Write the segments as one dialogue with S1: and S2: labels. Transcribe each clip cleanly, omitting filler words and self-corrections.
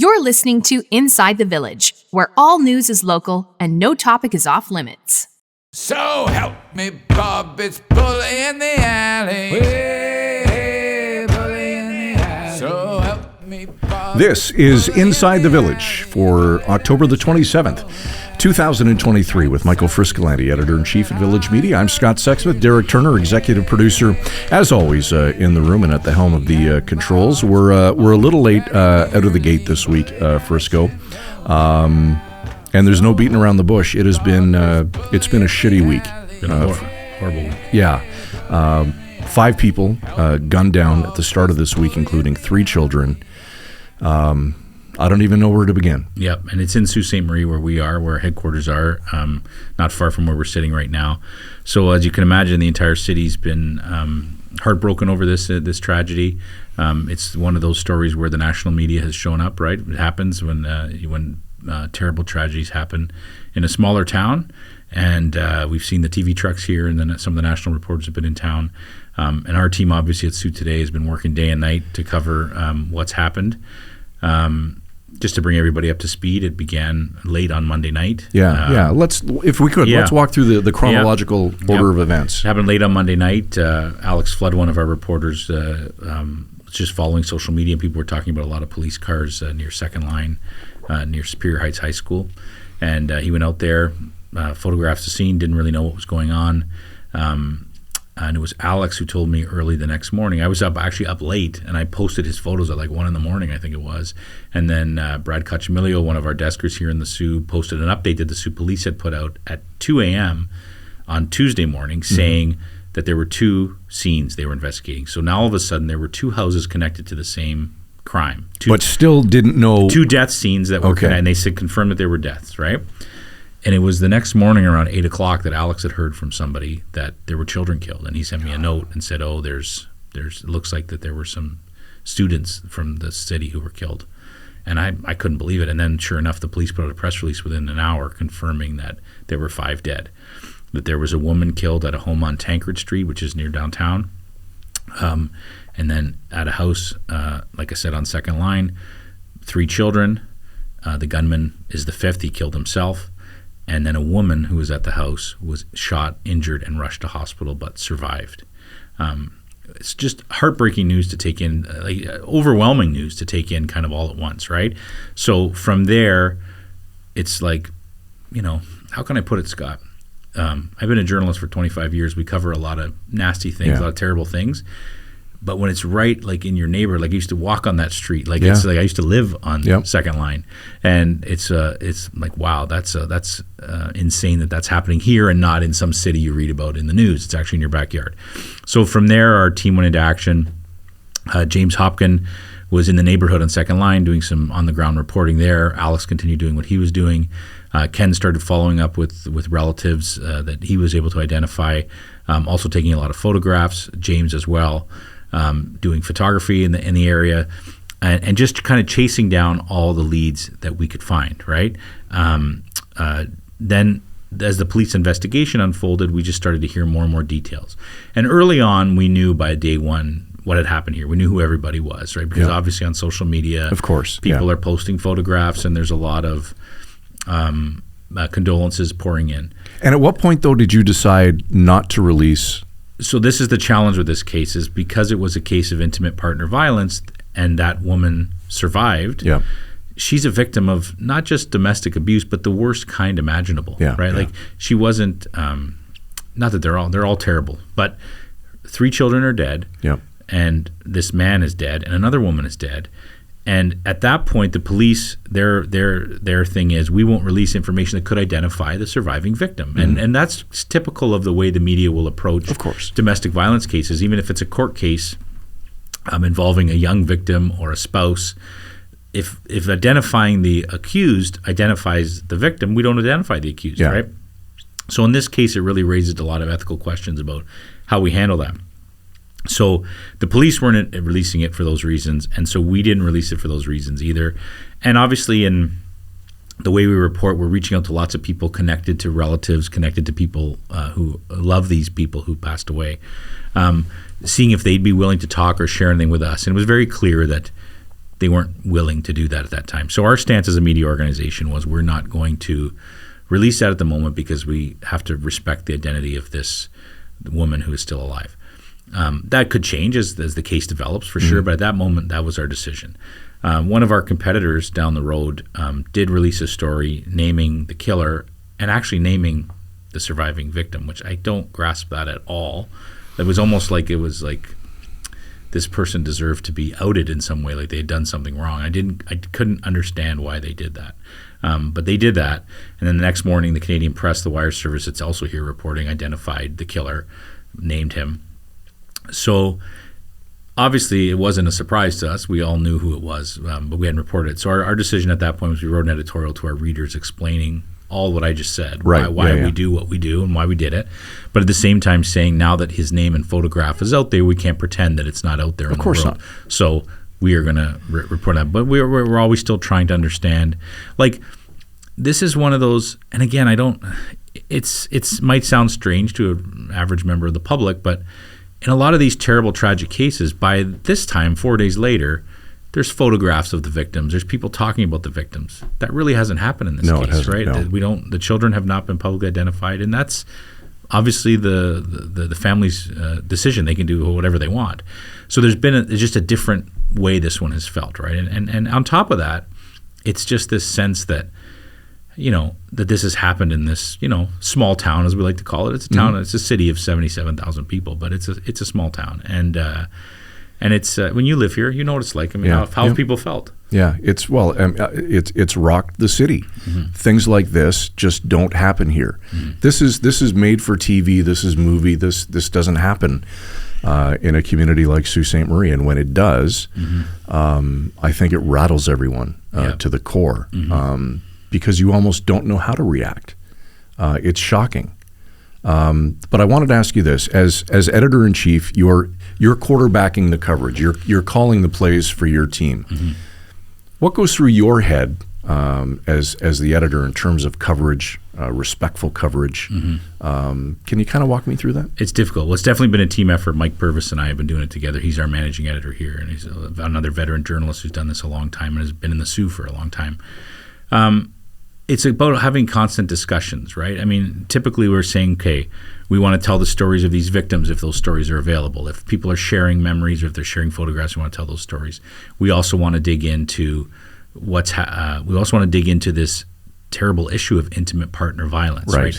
S1: You're listening to Inside the Village, where all news is local and no topic is off limits.
S2: So help me, Bob, it's bully in the alley. Hey, bully in the alley. So help me, Bob.
S3: This is Inside the Village for October the 27th, 2023 with Michael Friscolanti, Editor-in-Chief at Village Media. I'm Scott Sexsmith, Derek Turner, Executive Producer, as always in the room and at the helm of the controls. We're a little late out of the gate this week, Frisco. And there's no beating around the bush. It's been a shitty week.
S4: Been a horrible week.
S3: Yeah. 5 people gunned down at the start of this week, including 3 children. I don't even know where to begin.
S4: Yep, and it's in Sault Ste. Marie where we are, where our headquarters are, not far from where we're sitting right now. So as you can imagine, the entire city's been heartbroken over this tragedy. It's one of those stories where the national media has shown up, right? It happens when terrible tragedies happen in a smaller town, and we've seen the TV trucks here, and then some of the national reporters have been in town. And our team, obviously, at Sault Today has been working day and night to cover what's happened. Just to bring everybody up to speed, it began late on Monday night.
S3: Let's walk through the chronological order of events.
S4: It happened late on Monday night. Alex Flood, one of our reporters, was just following social media. People were talking about a lot of police cars near Second Line, near Superior Heights High School. And he went out there, photographed the scene, didn't really know what was going on. And it was Alex who told me early the next morning. I was actually up late, and I posted his photos at like 1 a.m, I think it was. And then Brad Cacciamilio, one of our deskers here in the Soo, posted an update that the Soo Police had put out at 2 a.m. on Tuesday morning, saying that there were 2 scenes they were investigating. So now all of a sudden there were 2 houses connected to the same crime.
S3: But still didn't know.
S4: 2 death scenes that were connected, and they said confirmed that there were deaths, right? And it was the next morning around 8 o'clock that Alex had heard from somebody that there were children killed. And he sent me a note and said, it looks like that there were some students from the city who were killed. And I couldn't believe it. And then sure enough, the police put out a press release within an hour confirming that there were 5 dead. That there was a woman killed at a home on Tancred Street, which is near downtown. And then at a house, like I said, on Second Line, 3 children. The gunman is the 5th. He killed himself. And then a woman who was at the house was shot, injured, and rushed to hospital, but survived. It's just heartbreaking news to take in, overwhelming news to take in kind of all at once, right? So from there, it's like, how can I put it, Scott? I've been a journalist for 25 years. We cover a lot of nasty things, a lot of terrible things. But when it's right, like in your neighbor, like I used to walk on that street, it's like I used to live on Second Line, and it's like, wow, that's insane that's happening here and not in some city you read about in the news. It's actually in your backyard. So from there, our team went into action. James Hopkin was in the neighborhood on Second Line doing some on the ground reporting there. Alex continued doing what he was doing. Ken started following up with relatives that he was able to identify, also taking a lot of photographs. James as well. Doing photography in the area, and just kind of chasing down all the leads that we could find, right? Then as the police investigation unfolded, we just started to hear more and more details. And early on, we knew by day one what had happened here. We knew who everybody was, right? Because obviously on social media,
S3: of course,
S4: people are posting photographs, and there's a lot of condolences pouring in.
S3: And at what point, though, did you decide not to release?
S4: So this is the challenge with this case, is because it was a case of intimate partner violence and that woman survived, she's a victim of not just domestic abuse, but the worst kind imaginable, right? Like she wasn't, not that they're all terrible, but 3 children are dead, and this man is dead, and another woman is dead. And at that point, the police, their thing is, we won't release information that could identify the surviving victim. And that's typical of the way the media will approach,
S3: of course,
S4: domestic violence cases. Even if it's a court case involving a young victim or a spouse, if identifying the accused identifies the victim, we don't identify the accused, right? So in this case, it really raises a lot of ethical questions about how we handle that. So the police weren't releasing it for those reasons, and so we didn't release it for those reasons either. And obviously in the way we report, we're reaching out to lots of people connected to relatives, connected to people who love these people who passed away, seeing if they'd be willing to talk or share anything with us. And it was very clear that they weren't willing to do that at that time. So our stance as a media organization was we're not going to release that at the moment because we have to respect the identity of this woman who is still alive. That could change as the case develops for sure, but at that moment, that was our decision. One of our competitors down the road did release a story naming the killer and actually naming the surviving victim, which I don't grasp that at all. It was almost like this person deserved to be outed in some way, like they had done something wrong. I couldn't understand why they did that. But they did that. And then the next morning, the Canadian Press, the wire service that's also here reporting, identified the killer, named him. So obviously it wasn't a surprise to us. We all knew who it was, but we hadn't reported it. So our decision at that point was we wrote an editorial to our readers explaining all what I just said,
S3: right.
S4: why we do what we do and why we did it. But at the same time saying now that his name and photograph is out there, we can't pretend that it's not out there in the world. Of course not. So we are going to report that. But we're always still trying to understand. Like, this is one of those, and again, it's might sound strange to an average member of the public, but in a lot of these terrible, tragic cases, by this time, 4 days later, there's photographs of the victims. There's people talking about the victims. That really hasn't happened in this case, right? No. The children have not been publicly identified, and that's obviously the family's decision. They can do whatever they want. So there's been just a different way this one has felt, right? And on top of that, it's just this sense that, that this has happened in this, small town, as we like to call it. It's a town. It's a city of 77,000 people, but it's a small town, and it's when you live here, you know what it's like. I mean, how people felt.
S3: Yeah, it's rocked the city. Things like this just don't happen here. This is made for TV. This is movie. This doesn't happen in a community like Sault Ste. Marie, and when it does, I think it rattles everyone to the core. Because you almost don't know how to react. It's shocking. But I wanted to ask you this: as editor-in-chief, you're quarterbacking the coverage. You're calling the plays for your team. What goes through your head as the editor in terms of coverage, respectful coverage? Can you kind of walk me through that?
S4: It's difficult. Well, it's definitely been a team effort. Mike Purvis and I have been doing it together. He's our managing editor here, and he's another veteran journalist who's done this a long time and has been in the Sioux for a long time. It's about having constant discussions, right? I mean, typically we're saying, okay, we want to tell the stories of these victims if those stories are available. If people are sharing memories or if they're sharing photographs, we want to tell those stories. We also want to dig into this terrible issue of intimate partner violence, right?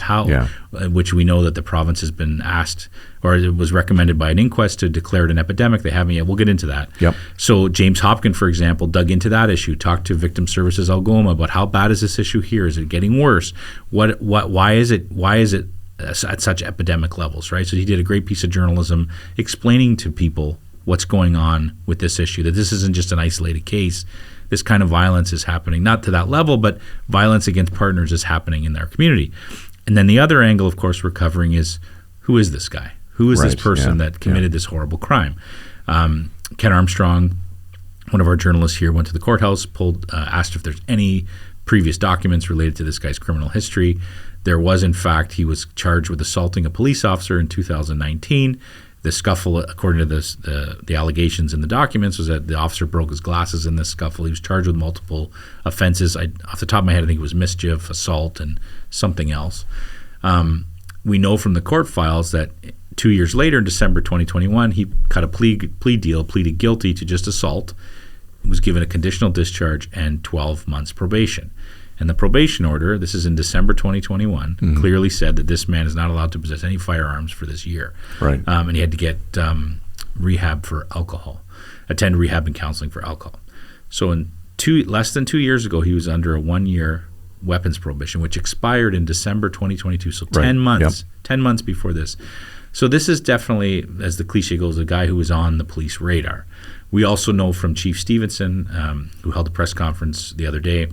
S4: Which we know that the province has been asked, or it was recommended by an inquest to declare it an epidemic. They haven't yet. We'll get into that. Yep. So James Hopkin, for example, dug into that issue, talked to Victim Services Algoma about how bad is this issue here? Is it getting worse? Why is it at such epidemic levels, right? So he did a great piece of journalism explaining to people what's going on with this issue, that this isn't just an isolated case. This kind of violence is happening, not to that level, but violence against partners is happening in our community. And then the other angle, of course, we're covering is, who is this guy? Who is this person that committed this horrible crime? Ken Armstrong, one of our journalists here, went to the courthouse, asked if there's any previous documents related to this guy's criminal history. There was, in fact, he was charged with assaulting a police officer in 2019. The scuffle, according to the allegations in the documents, was that the officer broke his glasses in this scuffle. He was charged with multiple offenses. Off the top of my head, I think it was mischief, assault, and something else. We know from the court files that 2 years later, in December 2021, he cut a plea deal, pleaded guilty to just assault, was given a conditional discharge and 12 months probation. And the probation order, this is in December 2021, clearly said that this man is not allowed to possess any firearms for this year. Right. And he had to get rehab for alcohol, attend rehab and counseling for alcohol. So less than 2 years ago, he was under a 1 year weapons prohibition, which expired in December 2022. So 10 months, 10 months before this. So this is definitely, as the cliche goes, a guy who was on the police radar. We also know from Chief Stevenson, who held a press conference the other day,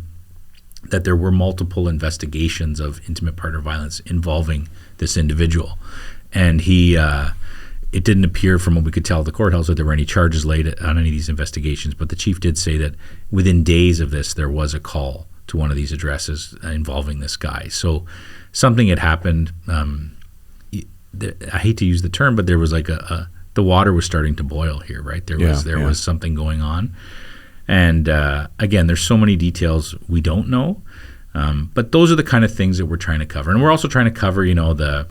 S4: that there were multiple investigations of intimate partner violence involving this individual. And it didn't appear from what we could tell at the courthouse that there were any charges laid on any of these investigations, but the chief did say that within days of this, there was a call to one of these addresses involving this guy. So something had happened. I hate to use the term, but there was like the water was starting to boil here, right? There was something going on. And again, there's so many details we don't know, but those are the kind of things that we're trying to cover. And we're also trying to cover, the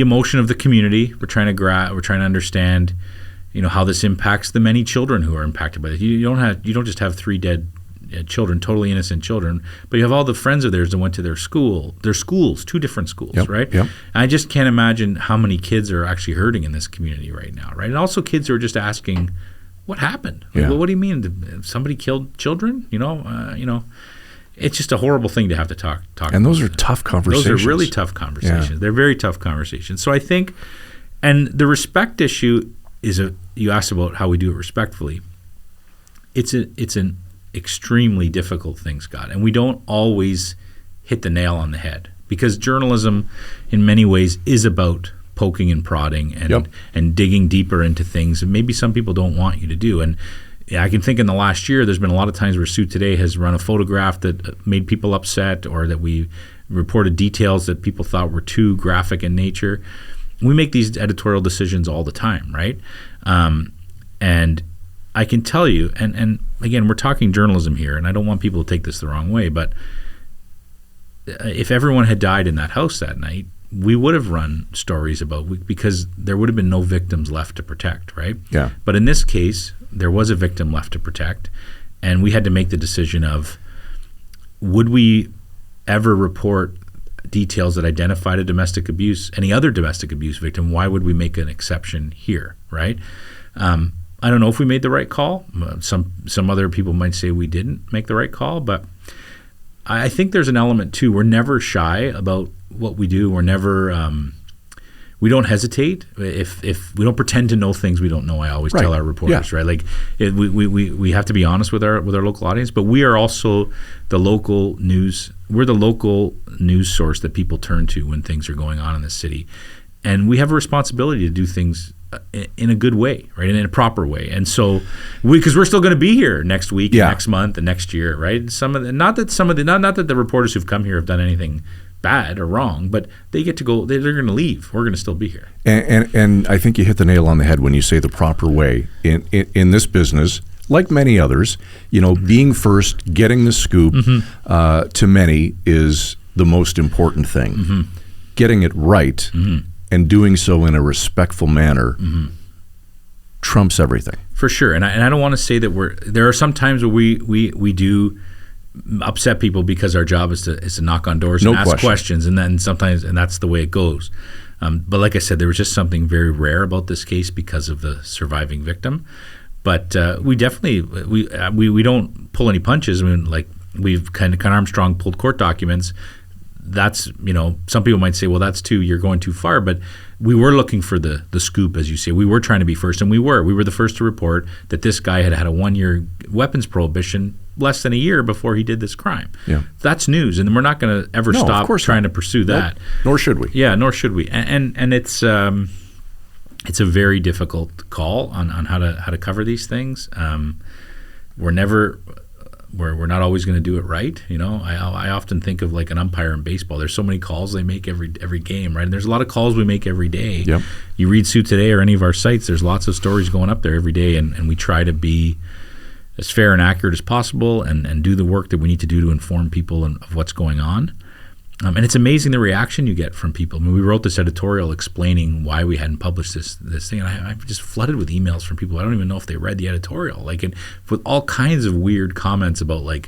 S4: emotion of the community. We're trying to understand, how this impacts the many children who are impacted by this. You don't just have 3 dead children, totally innocent children, but you have all the friends of theirs that went to their schools, 2 different schools, right?
S3: Yep.
S4: I just can't imagine how many kids are actually hurting in this community right now, right? And also kids who are just asking, what happened?
S3: Yeah.
S4: Well, what do you mean? Did somebody killed children? It's just a horrible thing to have to talk
S3: And those
S4: about.
S3: are tough conversations.
S4: Those are really tough conversations. Yeah. They're very tough conversations. So I think, and the respect issue you asked about how we do it respectfully. It's an extremely difficult thing, Scott, and we don't always hit the nail on the head, because journalism in many ways is about poking and prodding and digging deeper into things that maybe some people don't want you to do. And I can think in the last year there's been a lot of times where Sault Today has run a photograph that made people upset, or that we reported details that people thought were too graphic in nature. We make these editorial decisions all the time, right? And I can tell you, and again, we're talking journalism here, and I don't want people to take this the wrong way, but if everyone had died in that house that night, we would have run stories about, because there would have been no victims left to protect, right?
S3: Yeah.
S4: But in this case, there was a victim left to protect, and we had to make the decision of, would we ever report details that identified any other domestic abuse victim? Why would we make an exception here, right? I don't know if we made the right call. Some other people might say we didn't make the right call, but I think there's an element too. We're never shy about what we do. We're never we don't hesitate. If we don't pretend to know things we don't know, I always tell our reporters, right? Like we have to be honest with our local audience, but we are also the local news. We're the local news source that people turn to when things are going on in the city, and we have a responsibility to do things in a good way, right? In a proper way. And so because we're still going to be here next week, and next month, and next year, right? Not that the reporters who've come here have done anything bad or wrong, but they get to go, they're going to leave. We're going to still be here.
S3: And I think you hit the nail on the head when you say the proper way. In this business, like many others, being first, getting the scoop, to many is the most important thing. Mm-hmm. Getting it right, and doing so in a respectful manner, trumps everything.
S4: For sure. And I don't want to say that there are some times where we do upset people because our job is to knock on doors and ask questions, and then sometimes, and that's the way it goes. But like I said, there was just something very rare about this case because of the surviving victim. But we definitely we don't pull any punches. I mean, like, we've kind of Armstrong pulled court documents. That's, some people might say, well, you're going too far, but we were looking for the scoop, as you say. We were trying to be first, and we were the first to report that this guy had a 1-year weapons prohibition less than a year before he did this crime. Yeah. That's news, and we're not going to ever stop trying to pursue that.
S3: Nor should we.
S4: Yeah, nor should we. And it's a very difficult call on how to cover these things. We're not always going to do it right. I often think of like an umpire in baseball. There's so many calls they make every game, right? And there's a lot of calls we make every day.
S3: Yep.
S4: You read Sault Today or any of our sites, there's lots of stories going up there every day, and we try to be as fair and accurate as possible and do the work that we need to do to inform people of what's going on. And it's amazing the reaction you get from people. I mean, we wrote this editorial explaining why we hadn't published this thing, and I'm just flooded with emails from people. I don't even know if they read the editorial, with all kinds of weird comments about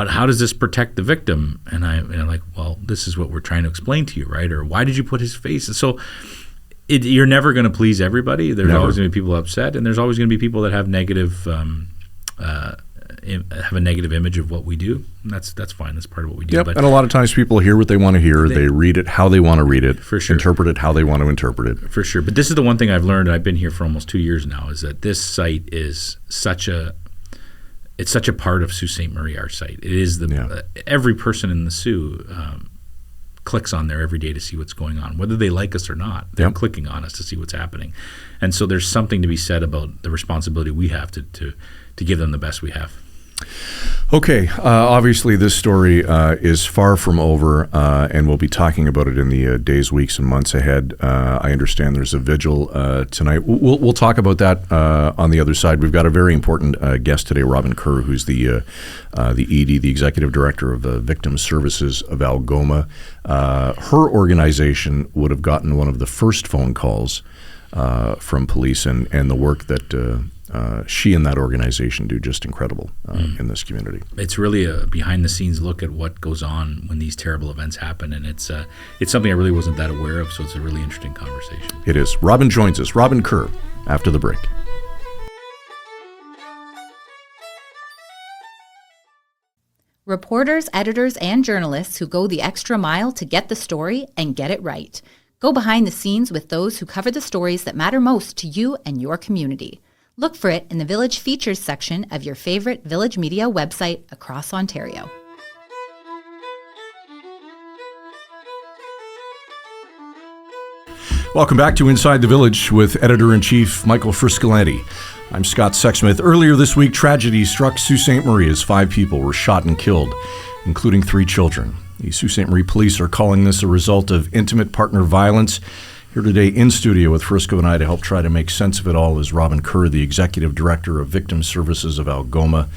S4: how does this protect the victim? And I'm like, well, this is what we're trying to explain to you, right? Or why did you put his face? So you're never going to please everybody. There's always going to be people upset, and there's always going to be people that have a negative image of what we do. And that's fine. That's part of what we do.
S3: Yep. But, and a lot of times people hear what they want to hear. They read it how they want to read it.
S4: For sure.
S3: Interpret it how they want to interpret it.
S4: For sure. But this is the one thing I've learned, and I've been here for almost 2 years now, is that this site is such a part of Sault Ste. Marie, our site. It is every person in the Sioux clicks on there every day to see what's going on. Whether they like us or not, they're clicking on us to see what's happening. And so there's something to be said about the responsibility we have to give them the best we have.
S3: Okay, obviously this story is far from over, and we'll be talking about it in the days, weeks, and months ahead. I understand there's a vigil tonight. We'll talk about that on the other side. We've got a very important guest today, Robin Kerr, who's the ED, the Executive Director of the Victim Services of Algoma. Her organization would have gotten one of the first phone calls from police, and the work that she and that organization do just incredible in this community.
S4: It's really a behind-the-scenes look at what goes on when these terrible events happen, and it's something I really wasn't that aware of, so it's a really interesting conversation.
S3: It is. Robin joins us. Robin Kerr, after the break.
S5: Reporters, editors, and journalists who go the extra mile to get the story and get it right. Go behind the scenes with those who cover the stories that matter most to you and your community. Look for it in the Village Features section of your favorite Village Media website across Ontario.
S3: Welcome back to Inside the Village with Editor-in-Chief Michael Friscolanti. I'm Scott Sexsmith. Earlier this week, tragedy struck Sault Ste. Marie as 5 people were shot and killed, including 3 children. The Sault Ste. Marie police are calling this a result of intimate partner violence. Here today in studio with Frisco and I to help try to make sense of it all is Robin Kerr, the Executive Director of Victim Services of Algoma.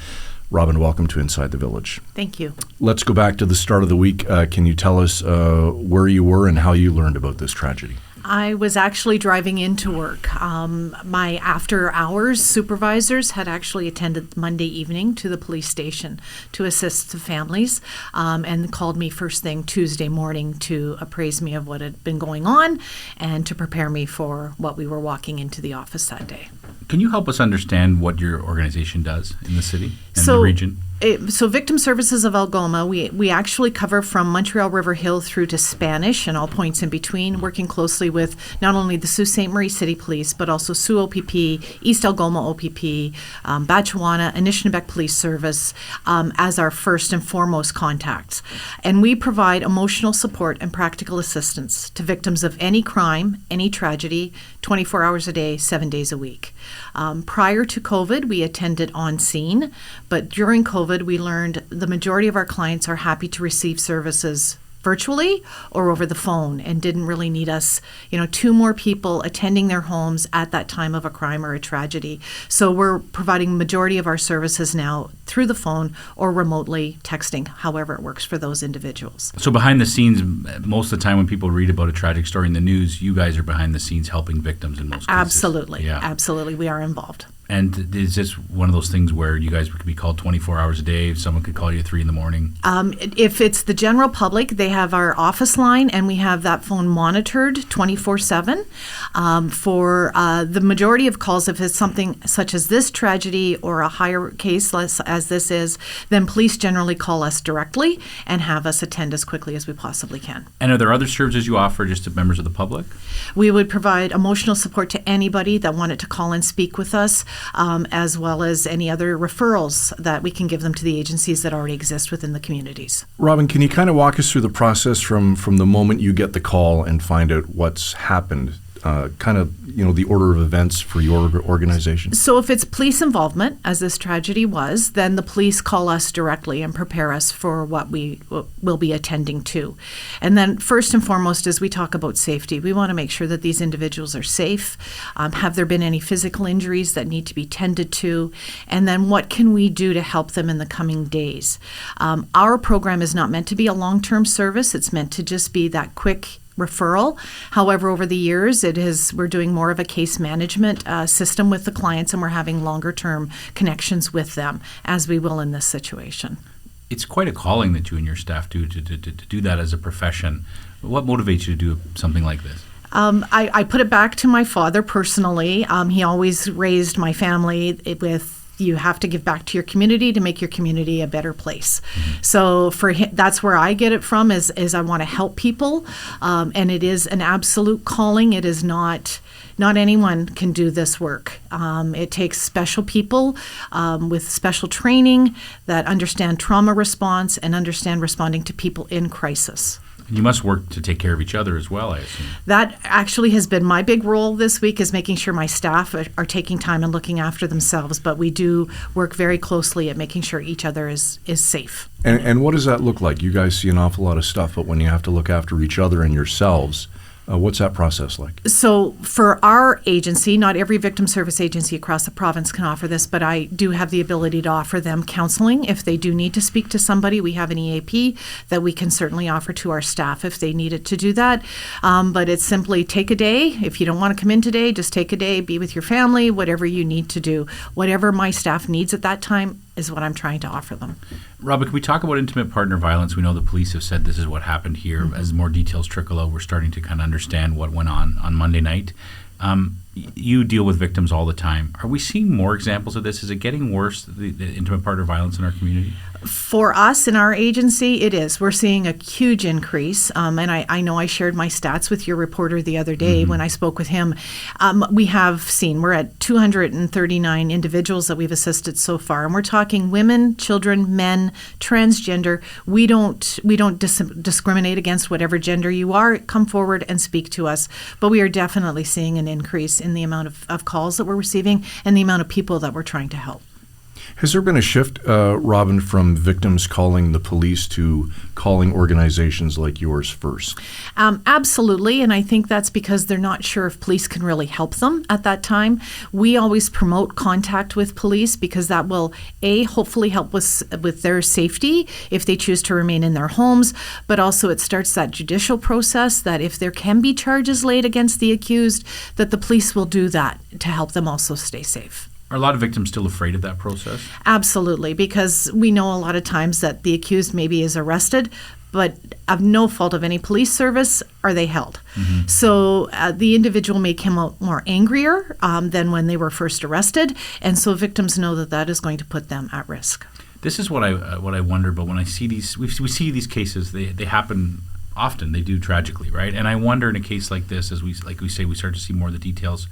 S3: Robin, welcome to Inside the Village.
S6: Thank you.
S3: Let's go back to the start of the week. Can you tell us where you were and how you learned about this tragedy?
S6: I was actually driving into work. My after-hours supervisors had actually attended Monday evening to the police station to assist the families and called me first thing Tuesday morning to appraise me of what had been going on and to prepare me for what we were walking into the office that day.
S4: Can you help us understand what your organization does in the city and the region?
S6: So Victim Services of Algoma, we actually cover from Montreal River Hill through to Spanish and all points in between, working closely with not only the Sault Ste. Marie City Police, but also Sault OPP, East Algoma OPP, Batchewana, Anishinaabe Police Service as our first and foremost contacts. And we provide emotional support and practical assistance to victims of any crime, any tragedy, 24 hours a day, 7 days a week. Prior to COVID, we attended on scene, but during COVID, we learned the majority of our clients are happy to receive services virtually or over the phone and didn't really need us, 2 more people attending their homes at that time of a crime or a tragedy. So we're providing majority of our services now through the phone or remotely texting, however it works for those individuals.
S4: So behind the scenes, most of the time when people read about a tragic story in the news, you guys are behind the scenes helping victims in most cases.
S6: Absolutely. Yeah. Absolutely. We are involved.
S4: And is this one of those things where you guys could be called 24 hours a day? If someone could call you at 3 a.m?
S6: If it's the general public, they have our office line, and we have that phone monitored 24/7. For the majority of calls, if it's something such as this tragedy or a higher case as this is, then police generally call us directly and have us attend as quickly as we possibly can.
S4: And are there other services you offer just to members of the public?
S6: We would provide emotional support to anybody that wanted to call and speak with us. As well as any other referrals that we can give them to the agencies that already exist within the communities.
S3: Robin, can you kind of walk us through the process from the moment you get the call and find out what's happened? The order of events for your organization?
S6: So if it's police involvement, as this tragedy was, then the police call us directly and prepare us for what we will be attending to. And then first and foremost, as we talk about safety, we want to make sure that these individuals are safe. Have there been any physical injuries that need to be tended to? And then what can we do to help them in the coming days? Our program is not meant to be a long-term service. It's meant to just be that quick referral. However, over the years, we're doing more of a case management system with the clients, and we're having longer term connections with them, as we will in this situation.
S4: It's quite a calling that you and your staff do to do that as a profession. What motivates you to do something like this?
S6: I put it back to my father personally. He always raised my family with, you have to give back to your community to make your community a better place. Mm-hmm. So for him, that's where I get it from, is I want to help people. And it is an absolute calling. It is not anyone can do this work. It takes special people with special training that understand trauma response and understand responding to people in crisis.
S4: You must work to take care of each other as well, I assume.
S6: That actually has been my big role this week, is making sure my staff are taking time and looking after themselves. But we do work very closely at making sure each other is safe.
S3: And what does that look like? You guys see an awful lot of stuff, but when you have to look after each other and yourselves, what's that process like?
S6: So for our agency, not every victim service agency across the province can offer this, but I do have the ability to offer them counseling. If they do need to speak to somebody, we have an EAP that we can certainly offer to our staff if they needed to do that. But it's simply take a day. If you don't want to come in today, just take a day, be with your family, whatever you need to do. Whatever my staff needs at that time is what I'm trying to offer them.
S4: Robin, can we talk about intimate partner violence? We know the police have said this is what happened here. Mm-hmm. As more details trickle out, we're starting to kind of understand what went on Monday night. You deal with victims all the time. Are we seeing more examples of this? Is it getting worse, the intimate partner violence in our community?
S6: For us in our agency, it is. We're seeing a huge increase. And I know I shared my stats with your reporter the other day when I spoke with him. We have seen, we're at 239 individuals that we've assisted so far. And we're talking women, children, men, transgender. We don't discriminate against whatever gender you are. Come forward and speak to us. But we are definitely seeing an increase in the amount of calls that we're receiving and the amount of people that we're trying to help.
S3: Has there been a shift, Robin, from victims calling the police to calling organizations like yours first?
S6: Absolutely, and I think that's because they're not sure if police can really help them at that time. We always promote contact with police because that will, hopefully help with their safety if they choose to remain in their homes, but also it starts that judicial process that if there can be charges laid against the accused, that the police will do that to help them also stay safe.
S4: Are a lot of victims still afraid of that process?
S6: Absolutely, because we know a lot of times that the accused maybe is arrested, but of no fault of any police service are they held. Mm-hmm. So the individual may come out more angrier than when they were first arrested, and so victims know that that is going to put them at risk.
S4: This is what I wonder, but when I see these, we see these cases, they happen often. They do tragically, right? And I wonder in a case like this, as we say, we start to see more of the details.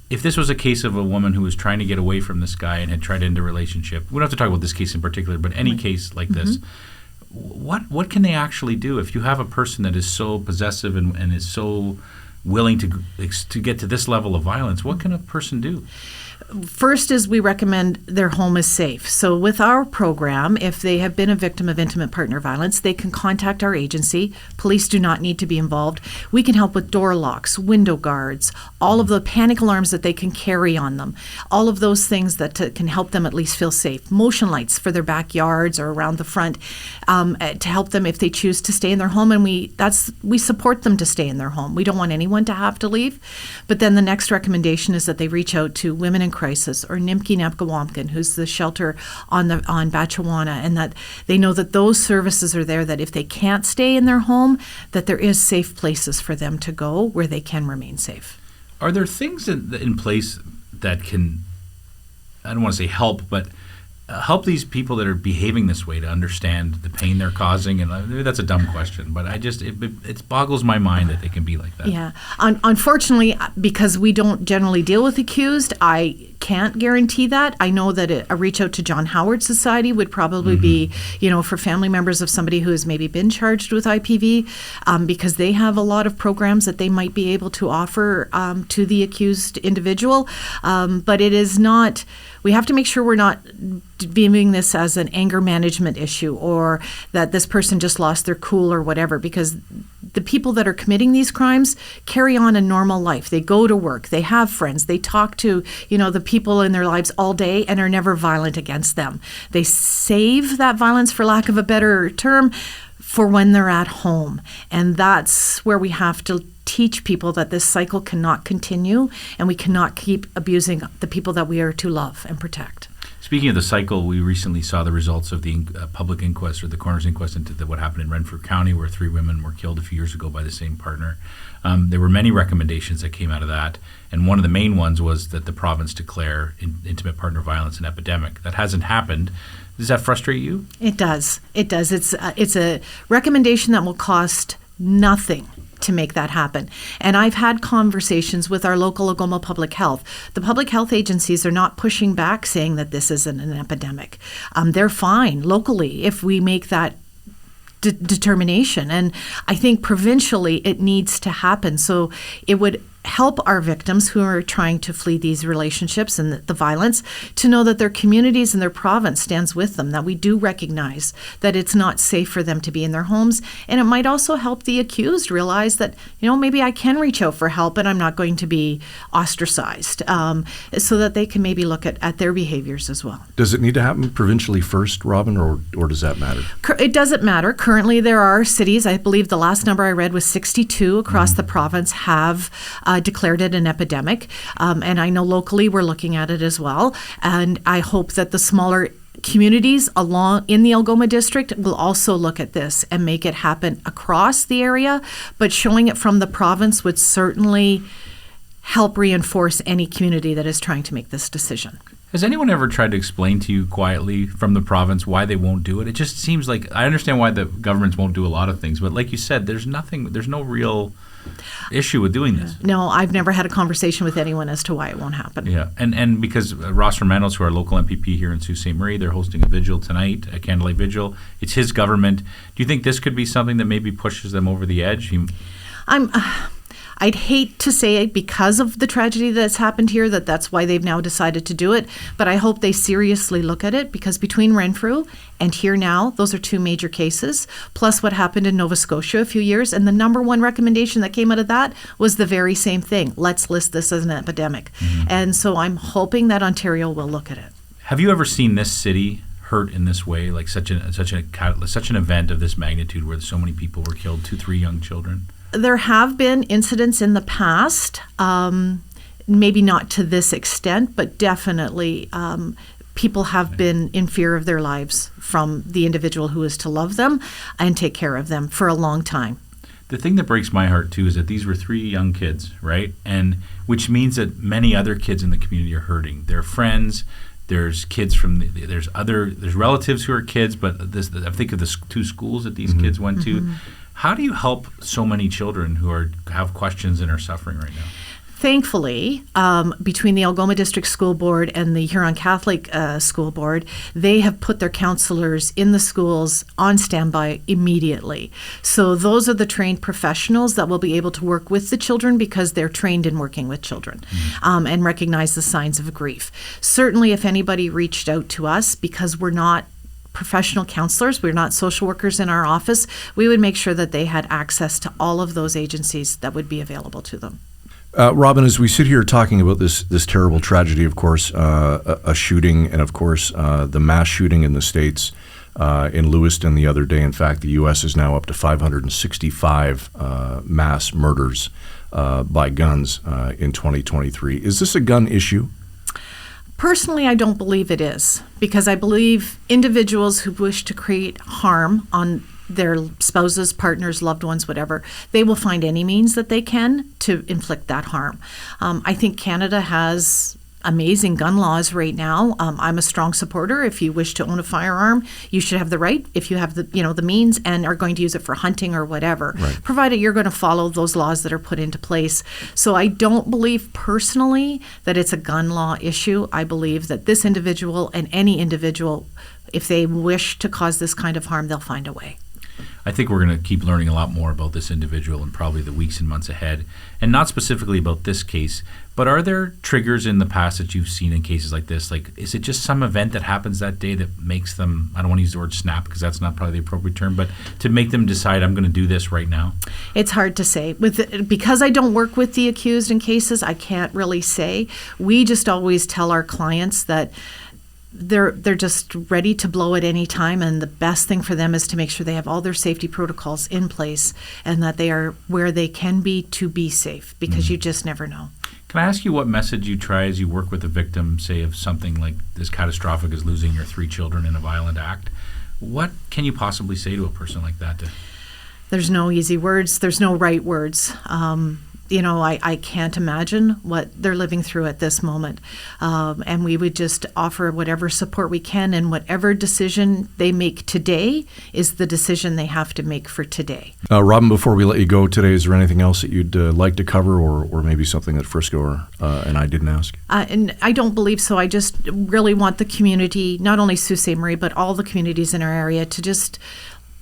S4: If this was a case of a woman who was trying to get away from this guy and had tried to end a relationship, we don't have to talk about this case in particular, but any case like this, what can they actually do? If you have a person that is so possessive and is so willing to get to this level of violence, what can a person do?
S6: First is we recommend their home is safe. So with our program, if they have been a victim of intimate partner violence, they can contact our agency. Police do not need to be involved. We can help with door locks, window guards, all of the panic alarms that they can carry on them, all of those things that can help them at least feel safe. Motion lights for their backyards or around the front to help them if they choose to stay in their home. And we support them to stay in their home. We don't want anyone to have to leave. But then the next recommendation is that they reach out to Women in Crisis or Nimki Napkawampkin, who's the shelter on Batchewana, and that they know that those services are there, that if they can't stay in their home, that there is safe places for them to go where they can remain safe.
S4: Are there things in place that can, I don't want to say help, but help these people that are behaving this way to understand the pain they're causing? And maybe that's a dumb question, but it boggles my mind that they can be like that.
S6: Yeah. Unfortunately, because we don't generally deal with accused, I can't guarantee that. I know that a reach out to John Howard Society would probably be, for family members of somebody who has maybe been charged with IPV, because they have a lot of programs that they might be able to offer to the accused individual. But it is not, we have to make sure we're not viewing this as an anger management issue or that this person just lost their cool or whatever, because the people that are committing these crimes carry on a normal life. They go to work, they have friends, they talk to, the people in their lives all day and are never violent against them. They save that violence, for lack of a better term, for when they're at home. And that's where we have to teach people that this cycle cannot continue and we cannot keep abusing the people that we are to love and protect.
S4: Speaking of the cycle, we recently saw the results of the public inquest or the coroner's inquest into what happened in Renfrew County, where 3 women were killed a few years ago by the same partner. There were many recommendations that came out of that, and one of the main ones was that the province declare intimate partner violence an epidemic. That hasn't happened. Does that frustrate you?
S6: It does. It does. It's a recommendation that will cost nothing to make that happen. And I've had conversations with our local Algoma Public Health. The public health agencies are not pushing back saying that this isn't an epidemic. They're fine locally if we make that determination. And I think provincially it needs to happen. So it would help our victims who are trying to flee these relationships and the violence to know that their communities and their province stands with them, that we do recognize that it's not safe for them to be in their homes. And it might also help the accused realize that, maybe I can reach out for help and I'm not going to be ostracized, so that they can maybe look at their behaviors as well.
S3: Does it need to happen provincially first, Robin, or does that matter?
S6: It doesn't matter. Currently, there are cities, I believe the last number I read was 62 across the province have declared it an epidemic. And I know locally we're looking at it as well. And I hope that the smaller communities along in the Algoma district will also look at this and make it happen across the area. But showing it from the province would certainly help reinforce any community that is trying to make this decision.
S4: Has anyone ever tried to explain to you quietly from the province why they won't do it? It just seems like, I understand why the governments won't do a lot of things, but like you said, there's no real issue with doing this.
S6: No, I've never had a conversation with anyone as to why it won't happen.
S4: Yeah, and because Ross Romanos, who are local MPP here in Sault Ste. Marie, they're hosting a vigil tonight, a candlelight vigil. It's his government. Do you think this could be something that maybe pushes them over the edge?
S6: I'd hate to say it because of the tragedy that's happened here, that's why they've now decided to do it. But I hope they seriously look at it, because between Renfrew and here now, those are two major cases, plus what happened in Nova Scotia a few years. And the number one recommendation that came out of that was the very same thing. Let's list this as an epidemic. Mm-hmm. And so I'm hoping that Ontario will look at it.
S4: Have you ever seen this city hurt in this way, like such an event of this magnitude where so many people were killed, 2-3 young children?
S6: There have been incidents in the past, maybe not to this extent, but definitely people have been in fear of their lives from the individual who is to love them and take care of them for a long time.
S4: The thing that breaks my heart, too, is that these were 3 young kids, right? And which means that many other kids in the community are hurting. Their friends, there's kids there's relatives who are kids, but I think of the 2 schools that these kids went to. How do you help so many children who have questions and are suffering right now?
S6: Thankfully, between the Algoma District School Board and the Huron Catholic School Board, they have put their counselors in the schools on standby immediately. So those are the trained professionals that will be able to work with the children because they're trained in working with children and recognize the signs of grief. Certainly, if anybody reached out to us, because we're not professional counselors, we're not social workers in our office, we would make sure that they had access to all of those agencies that would be available to them.
S3: Robin, as we sit here talking about this terrible tragedy, of course, a shooting, and of course the mass shooting in the States in Lewiston the other day. In fact, the U.S. is now up to 565 mass murders by guns in 2023. Is this a gun issue?
S6: Personally, I don't believe it is, because I believe individuals who wish to create harm on their spouses, partners, loved ones, whatever, they will find any means that they can to inflict that harm. I think Canada has amazing gun laws right now. I'm a strong supporter. If you wish to own a firearm, you should have the right, if you have the means and are going to use it for hunting or whatever, provided you're going to follow those laws that are put into place. So I don't believe personally that it's a gun law issue. I believe that this individual and any individual, if they wish to cause this kind of harm, they'll find a way.
S4: I think we're going to keep learning a lot more about this individual in probably the weeks and months ahead, and not specifically about this case, but are there triggers in the past that you've seen in cases like this? Like, is it just some event that happens that day that makes them, I don't want to use the word snap because that's not probably the appropriate term, but to make them decide, I'm going to do this right now?
S6: It's hard to say. Because I don't work with the accused in cases, I can't really say. We just always tell our clients that they're just ready to blow at any time, and the best thing for them is to make sure they have all their safety protocols in place and that they are where they can be to be safe, because you just never know.
S4: Can I ask you what message you try as you work with a victim, say, of something like this catastrophic as losing your 3 children in a violent act? What can you possibly say to a person like that?
S6: There's no easy words. There's no right words. I can't imagine what they're living through at this moment. And we would just offer whatever support we can, and whatever decision they make today is the decision they have to make for today.
S3: Robin, before we let you go today, is there anything else that you'd like to cover, or maybe something that Frisco and I didn't ask?
S6: And I don't believe so. I just really want the community, not only Sault Ste. Marie, but all the communities in our area, to just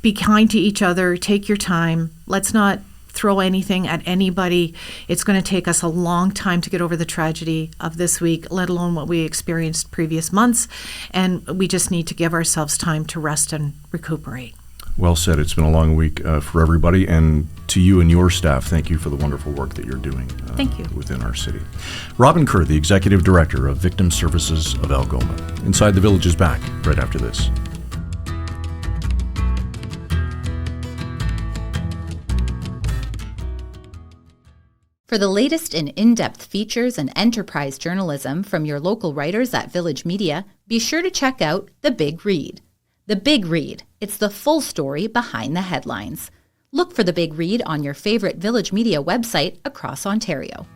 S6: be kind to each other. Take your time. Let's not throw anything at anybody. It's going to take us a long time to get over the tragedy of this week, let alone what we experienced previous months. And we just need to give ourselves time to rest and recuperate.
S3: Well said. It's been a long week for everybody. And to you and your staff, thank you for the wonderful work that you're doing
S6: Thank you.
S3: within our city. Robin Kerr, the Executive Director of Victim Services of Algoma. Inside the Village is back right after this.
S5: For the latest in in-depth features and enterprise journalism from your local writers at Village Media, be sure to check out The Big Read. The Big Read. It's the full story behind the headlines. Look for The Big Read on your favorite Village Media website across Ontario.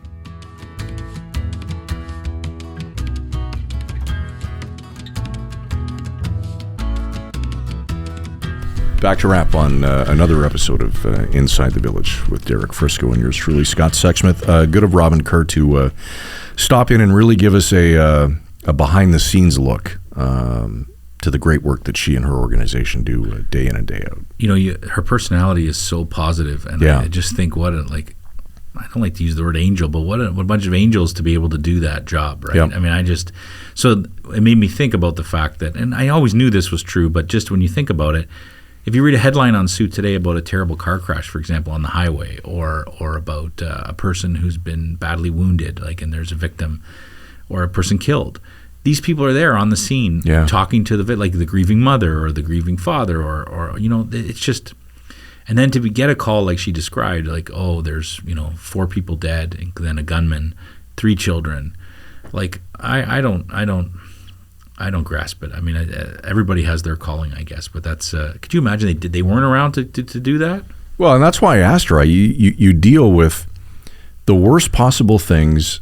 S3: Back to wrap on another episode of Inside the Village with Derek Frisco and yours truly, Scott Sexsmith. Good of Robin Kerr to stop in and really give us a behind-the-scenes look to the great work that she and her organization do day in and day out.
S4: You know, her personality is so positive, and I just think I don't like to use the word angel, but what a bunch of angels to be able to do that job, right?
S3: Yep.
S4: I mean, so it made me think about the fact that, and I always knew this was true, but just when you think about it, if you read a headline on Sault today about a terrible car crash, for example, on the highway, or about a person who's been badly wounded, and there's a victim, or a person killed, these people are there on the scene talking to the grieving mother or the grieving father, or it's just, and then to get a call like she described, there's 4 people dead, and then a gunman, 3 children, I don't grasp it. I mean, everybody has their calling, I guess. But that's. Could you imagine they weren't around to do that?
S3: Well, and that's why I asked her. You deal with the worst possible things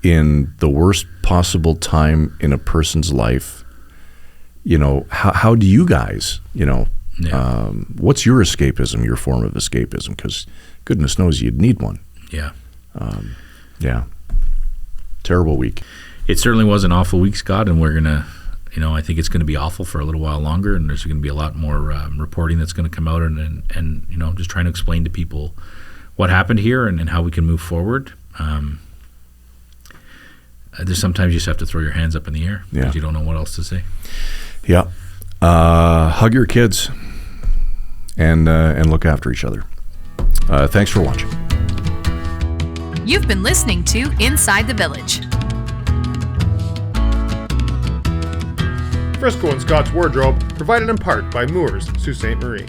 S3: in the worst possible time in a person's life. How do you guys? What's your escapism? Your form of escapism? Because goodness knows you'd need one.
S4: Yeah.
S3: Terrible week.
S4: It certainly was an awful week, Scott, and we're going to, I think it's going to be awful for a little while longer, and there's going to be a lot more reporting that's going to come out and just trying to explain to people what happened here and how we can move forward. There's sometimes you just have to throw your hands up in the air because you don't know what else to say.
S3: Yeah. Hug your kids and look after each other. Thanks for watching.
S1: You've been listening to Inside the Village.
S7: Frisco and Scott's Wardrobe, provided in part by Moores, Sault Ste. Marie.